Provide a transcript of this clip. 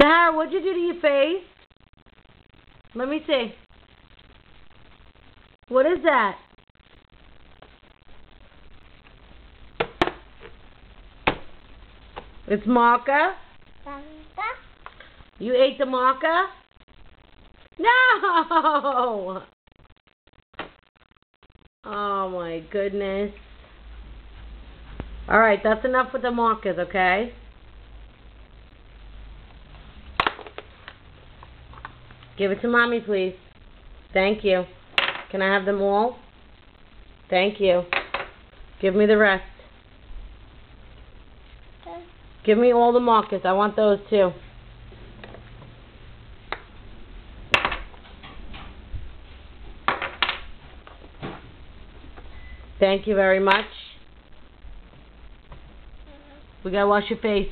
Sahara, what'd you do to your face? Let me see. What is that? It's maca? You ate the maca? No! Oh my goodness. Alright, that's enough with the macas, okay? Give it to mommy, please. Thank you. Can I have them all? Thank you. Give me the rest. Give me all the macas. I want those too. Thank you very much. We gotta wash your face.